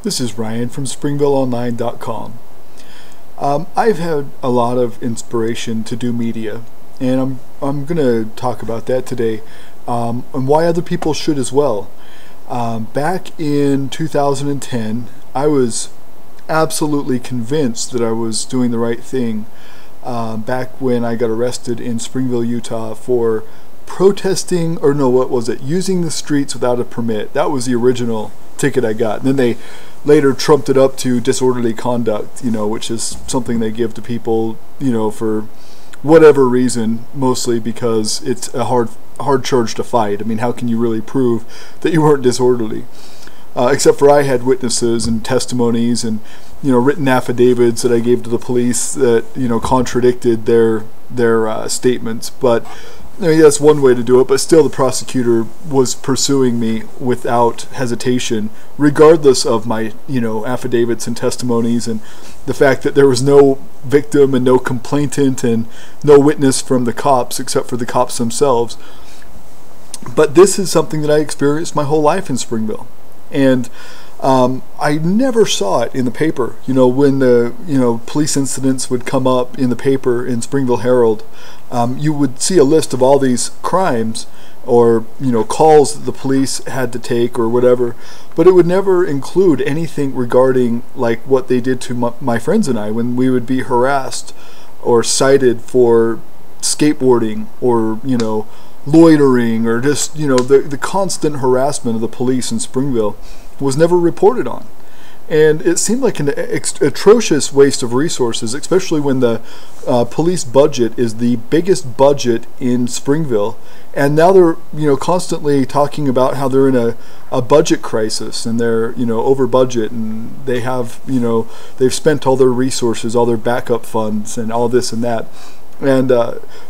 This is Ryan from SpringvilleOnline.com. I've had a lot of inspiration to do media, and I'm going to talk about that today, and why other people should as well. Back in 2010, I was absolutely convinced that I was doing the right thing. Back when I got arrested in Springville, Utah for protesting, or no, what was it? Using the streets without a permit. That was the original ticket I got. And then they later trumped it up to disorderly conduct, which is something they give to people, for whatever reason, mostly because it's a hard charge to fight. I mean, how can you really prove that you weren't disorderly? Except for I had witnesses and testimonies and written affidavits that I gave to the police that contradicted their statements. But that's one way to do it. But still, the prosecutor was pursuing me without hesitation, regardless of my affidavits and testimonies, and the fact that there was no victim and no complainant and no witness from the cops except for the cops themselves. But this is something that I experienced my whole life in Springville. And I never saw it in the paper. When the police incidents would come up in the paper in Springville Herald, you would see a list of all these crimes or calls that the police had to take or whatever, but it would never include anything regarding like what they did to my friends and I when we would be harassed or cited for skateboarding or loitering, or just the constant harassment of the police in Springville was never reported on. And it seemed like an atrocious waste of resources, especially when the police budget is the biggest budget in Springville. And now they're constantly talking about how they're in a budget crisis and they're over budget, and they have they've spent all their resources, all their backup funds, and all this and that. And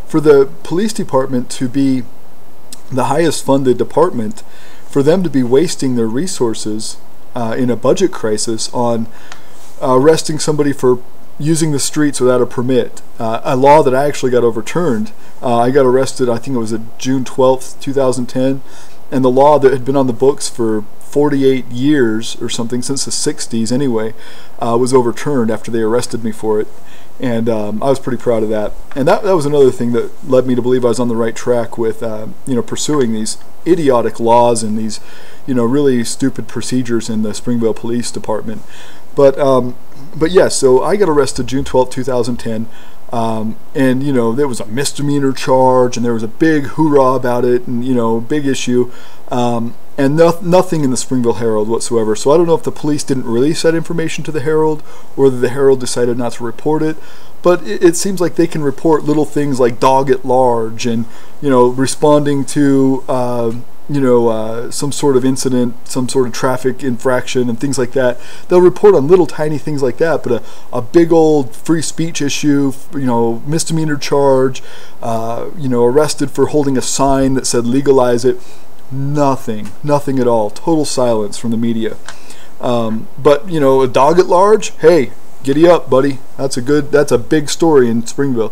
for the police department to be the highest funded department, for them to be wasting their resources in a budget crisis on arresting somebody for using the streets without a permit, a law that I actually got overturned. I got arrested, I think it was June 12th, 2010, and the law that had been on the books for 48 years or something, since the 60s anyway, was overturned after they arrested me for it. And I was pretty proud of that. And that was another thing that led me to believe I was on the right track with pursuing these idiotic laws and these really stupid procedures in the Springville Police Department. But yes, so I got arrested June 12, 2010. And there was a misdemeanor charge, and there was a big hoorah about it, and big issue, and nothing in the Springville Herald whatsoever. So I don't know if the police didn't release that information to the Herald, or whether the Herald decided not to report it. But it seems like they can report little things like dog at large, and responding to some sort of incident, some sort of traffic infraction and things like that. They'll report on little tiny things like that, but a big old free speech issue, misdemeanor charge, arrested for holding a sign that said legalize it, nothing at all. Total silence from the media. But a dog at large, hey, giddy up, buddy. That's a big story in Springville.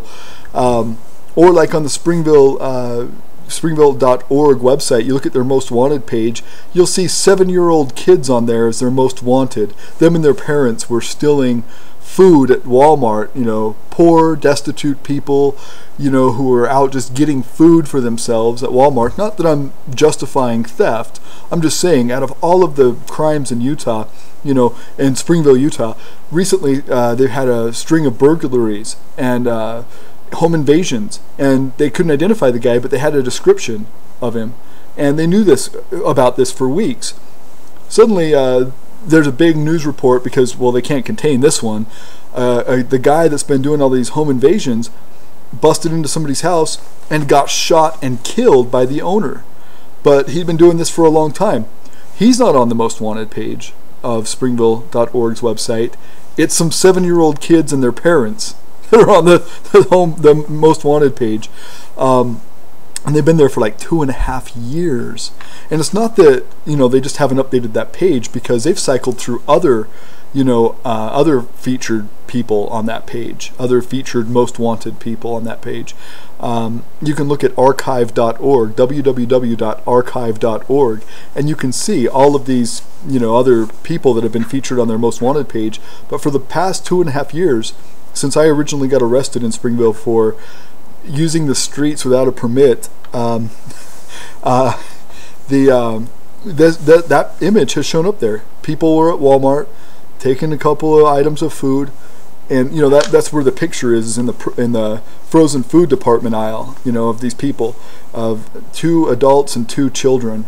Or like on the Springville.org website, you look at their most wanted page, you'll see 7-year-old kids on there as their most wanted. Them and their parents were stealing food at Walmart, poor, destitute people, who are out just getting food for themselves at Walmart. Not that I'm justifying theft, I'm just saying out of all of the crimes in Utah, in Springville, Utah, recently they've had a string of burglaries and home invasions, and they couldn't identify the guy, but they had a description of him, and they knew about this for weeks. Suddenly there's a big news report because, well, they can't contain this one. The guy that's been doing all these home invasions busted into somebody's house and got shot and killed by the owner, but he'd been doing this for a long time. He's not on the most wanted page of Springville.org's website. It's some 7-year-old kids and their parents that are on the most wanted page, and they've been there for like 2.5 years. And it's not that they just haven't updated that page, because they've cycled through other other featured people on that page, other featured most wanted people on that page. You can look at archive.org, www.archive.org, and you can see all of these, other people that have been featured on their most wanted page. But for the past 2.5 years, since I originally got arrested in Springville for using the streets without a permit, that image has shown up there. People were at Walmart taking a couple of items of food, and that's where the picture is in the frozen food department aisle. Of these people, of 2 adults and 2 children,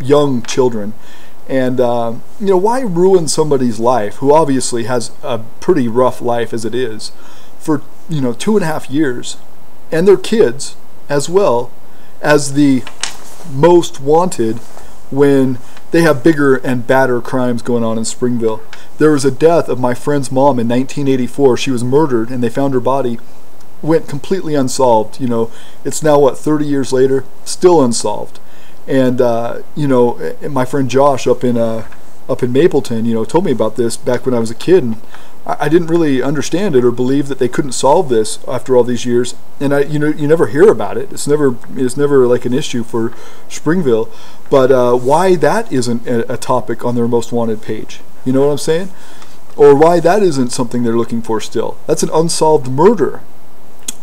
young children. And why ruin somebody's life who obviously has a pretty rough life as it is for 2.5 years, and their kids as well as the most wanted, when they have bigger and badder crimes going on in Springville. There was a death of my friend's mom in 1984. She was murdered, and they found her body. Went completely unsolved. It's now, what, 30 years later, still unsolved. And my friend Josh up in Mapleton, told me about this back when I was a kid, and I didn't really understand it or believe that they couldn't solve this after all these years. And you never hear about it. It's never like an issue for Springville. But why that isn't a topic on their most wanted page? You know what I'm saying? Or why that isn't something they're looking for still? That's an unsolved murder.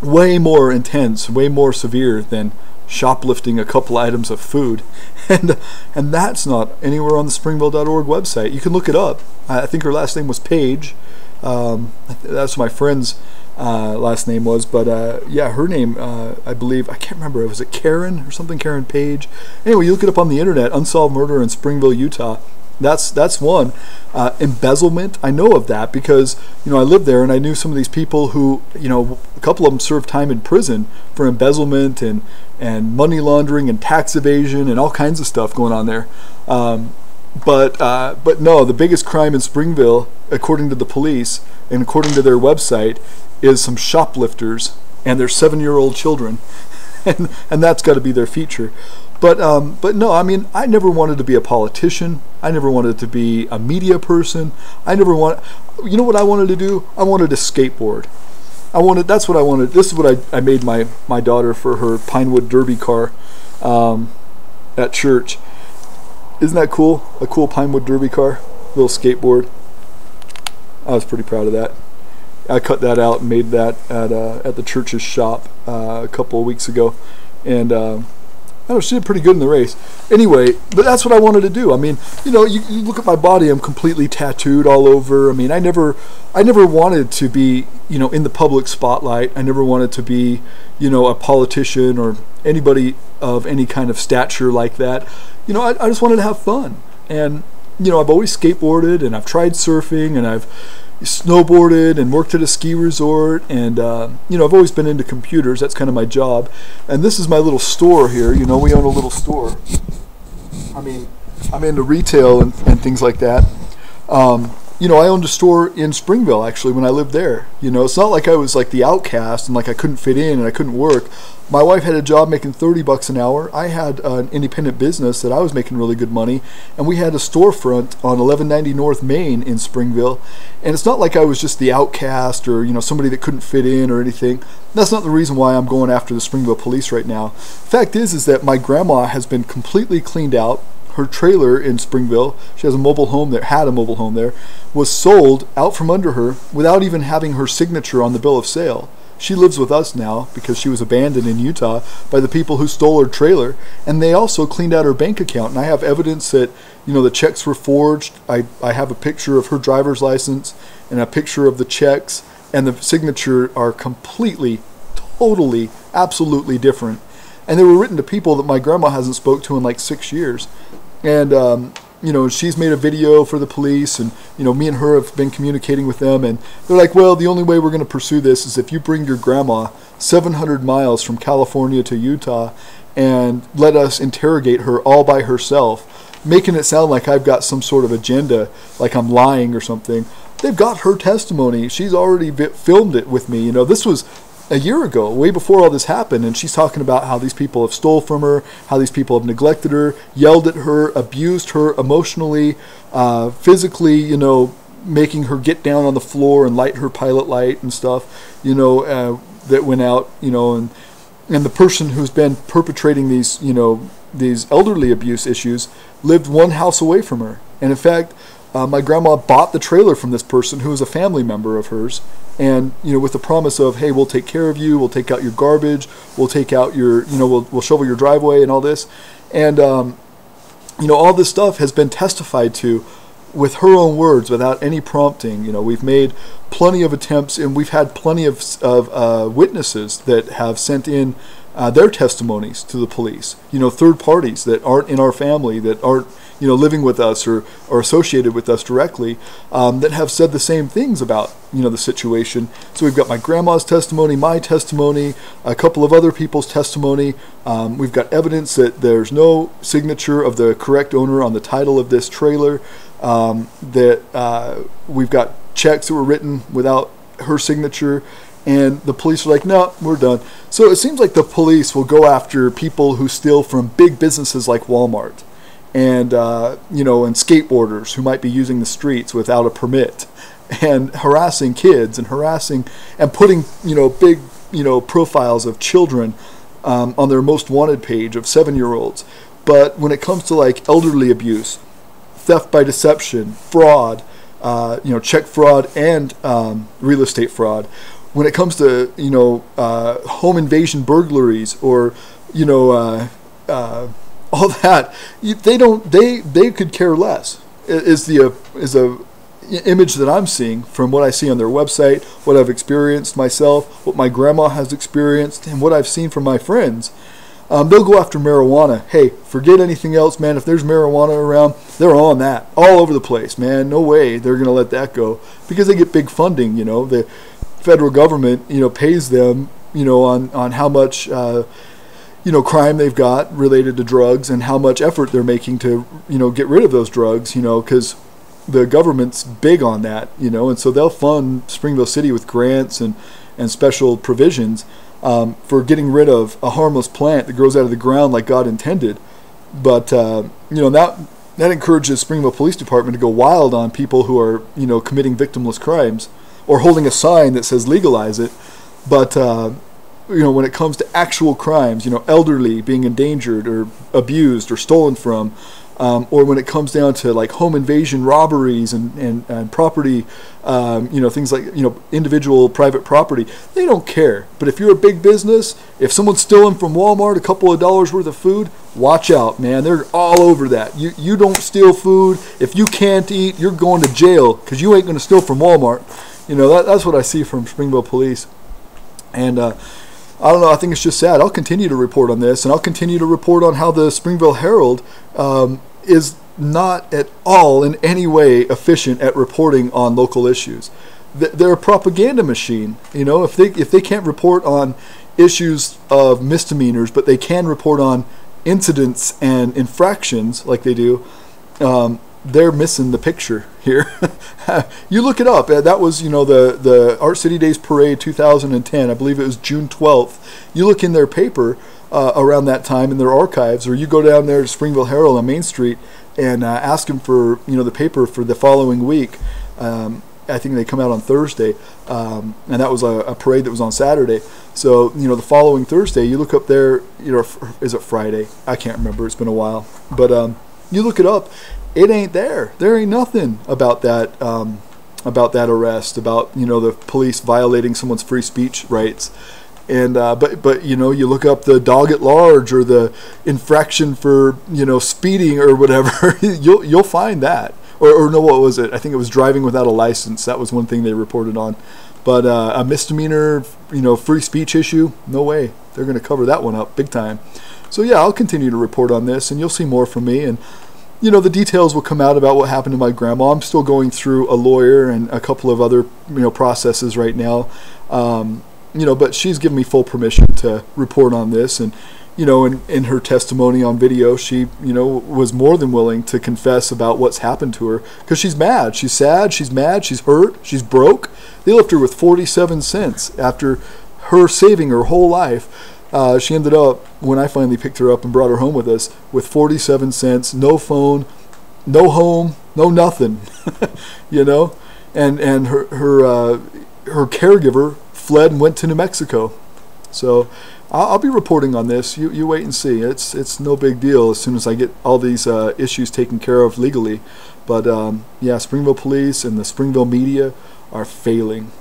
Way more intense, way more severe than shoplifting a couple items of food, and that's not anywhere on the Springville.org website. You can look it up. I think her last name was Paige. That's what my friend's last name was, but yeah, her name, I believe, I can't remember, was it Karen or something, Karen Page? Anyway, you look it up on the internet, unsolved murder in Springville, Utah. That's one. Embezzlement, I know of that because I lived there, and I knew some of these people who, a couple of them served time in prison for embezzlement and money laundering and tax evasion and all kinds of stuff going on there. But no, the biggest crime in Springville, according to the police and according to their website, is some shoplifters and their 7-year-old children, and that's got to be their feature. But no, I mean, I never wanted to be a politician. I never wanted to be a media person. You know what I wanted to do? I wanted to skateboard. That's what I wanted. This is what I made my daughter for her Pinewood Derby car at church. Isn't that cool? A cool Pinewood Derby car, little skateboard. I was pretty proud of that. I cut that out and made that at the church's shop a couple of weeks ago, and I don't know, she did pretty good in the race. Anyway, but that's what I wanted to do. I mean, you look at my body, I'm completely tattooed all over. I mean, I never wanted to be, in the public spotlight. I never wanted to be, a politician or anybody of any kind of stature like that. I just wanted to have fun. And, I've always skateboarded, and I've tried surfing, and I've snowboarded and worked at a ski resort, and I've always been into computers. That's kind of my job. And this is my little store here. We own a little store. I mean, I'm into retail and things like that. I owned a store in Springville actually when I lived there. It's not like I was like the outcast and like I couldn't fit in and I couldn't work. My wife had a job making $30 an hour. I had an independent business that I was making really good money, and we had a storefront on 1190 North Main in Springville. And it's not like I was just the outcast or somebody that couldn't fit in or anything. That's not the reason why I'm going after the Springville Police right now. Fact is that my grandma has been completely cleaned out. Her trailer in Springville, she has a mobile home there, had a mobile home there, was sold out from under her without even having her signature on the bill of sale. She lives with us now because she was abandoned in Utah by the people who stole her trailer, and they also cleaned out her bank account. And I have evidence that the checks were forged. I have a picture of her driver's license and a picture of the checks, and the signature are completely, totally, absolutely different. And they were written to people that my grandma hasn't spoke to in like 6 years. And she's made a video for the police, and me and her have been communicating with them, and they're like, well, the only way we're going to pursue this is if you bring your grandma 700 miles from California to Utah and let us interrogate her all by herself, making it sound like I've got some sort of agenda, like I'm lying or something. They've got her testimony. She's already filmed it with me. This was a year ago, way before all this happened, and she's talking about how these people have stole from her, how these people have neglected her, yelled at her, abused her emotionally, physically, making her get down on the floor and light her pilot light and stuff, that went out, and the person who's been perpetrating these, these elderly abuse issues lived one house away from her. And in fact, my grandma bought the trailer from this person who was a family member of hers, and with the promise of, hey, we'll take care of you, we'll take out your garbage, we'll take out your, we'll shovel your driveway and all this. And all this stuff has been testified to with her own words, without any prompting. We've made plenty of attempts, and we've had plenty of witnesses that have sent in their testimonies to the police. Third parties that aren't in our family, that aren't living with us or associated with us directly, that have said the same things about the situation. So we've got my grandma's testimony, my testimony, a couple of other people's testimony. We've got evidence that there's no signature of the correct owner on the title of this trailer. That we've got checks that were written without her signature, and the police are like, no, we're done. So it seems like the police will go after people who steal from big businesses like Walmart, and and skateboarders who might be using the streets without a permit, and harassing kids and putting big profiles of children on their most wanted page of 7-year-olds. But when it comes to like elderly abuse, theft by deception, fraud, check fraud, and real estate fraud. When it comes to home invasion burglaries or all that, they could care less. Is a image that I'm seeing from what I see on their website, what I've experienced myself, what my grandma has experienced, and what I've seen from my friends. They'll go after marijuana. Hey, forget anything else, man. If there's marijuana around, they're on that all over the place, man. No way they're going to let that go, because they get big funding. The federal government, pays them, on how much, crime they've got related to drugs, and how much effort they're making to, get rid of those drugs, because the government's big on that, and so they'll fund Springville City with grants and special provisions for getting rid of a harmless plant that grows out of the ground like God intended. But that encourages Springville Police Department to go wild on people who are committing victimless crimes, or holding a sign that says legalize it. But when it comes to actual crimes, elderly being endangered or abused or stolen from, or when it comes down to like home invasion robberies and property, things like, individual private property, they don't care. But if you're a big business, if someone's stealing from Walmart a couple of dollars worth of food, watch out, man. They're all over that. You don't steal food. If you can't eat, you're going to jail, because you ain't going to steal from Walmart. That's what I see from Springville Police. And I don't know, I think it's just sad. I'll continue to report on this, and I'll continue to report on how the Springville Herald is not at all in any way efficient at reporting on local issues. They're a propaganda machine. If they can't report on issues of misdemeanors, but they can report on incidents and infractions like they do, they're missing the picture here. You look it up. That was, the Art City Days Parade 2010. I believe it was June 12th. You look in their paper around that time in their archives, or you go down there to Springville Herald on Main Street and ask them for, the paper for the following week. I think they come out on Thursday, and that was a parade that was on Saturday. So, the following Thursday, you look up there, is it Friday? I can't remember. It's been a while. But you look it up. It ain't there. There ain't nothing about that arrest, about the police violating someone's free speech rights. And but you look up the dog at large or the infraction for speeding or whatever, you'll find that. Or no, what was it? I think it was driving without a license. That was one thing they reported on. But a misdemeanor, free speech issue, no way. They're going to cover that one up big time. So yeah, I'll continue to report on this, and you'll see more from me. And the details will come out about what happened to my grandma. I'm still going through a lawyer and a couple of other, processes right now. But she's given me full permission to report on this. And, in her testimony on video, she, was more than willing to confess about what's happened to her, because she's mad. She's sad. She's mad. She's hurt. She's broke. They left her with 47 cents after her saving her whole life. She ended up, when I finally picked her up and brought her home with us, with 47 cents, no phone, no home, no nothing, and her caregiver fled and went to New Mexico. So I'll be reporting on this. You wait and see. It's no big deal as soon as I get all these issues taken care of legally. But yeah, Springville Police and the Springville media are failing.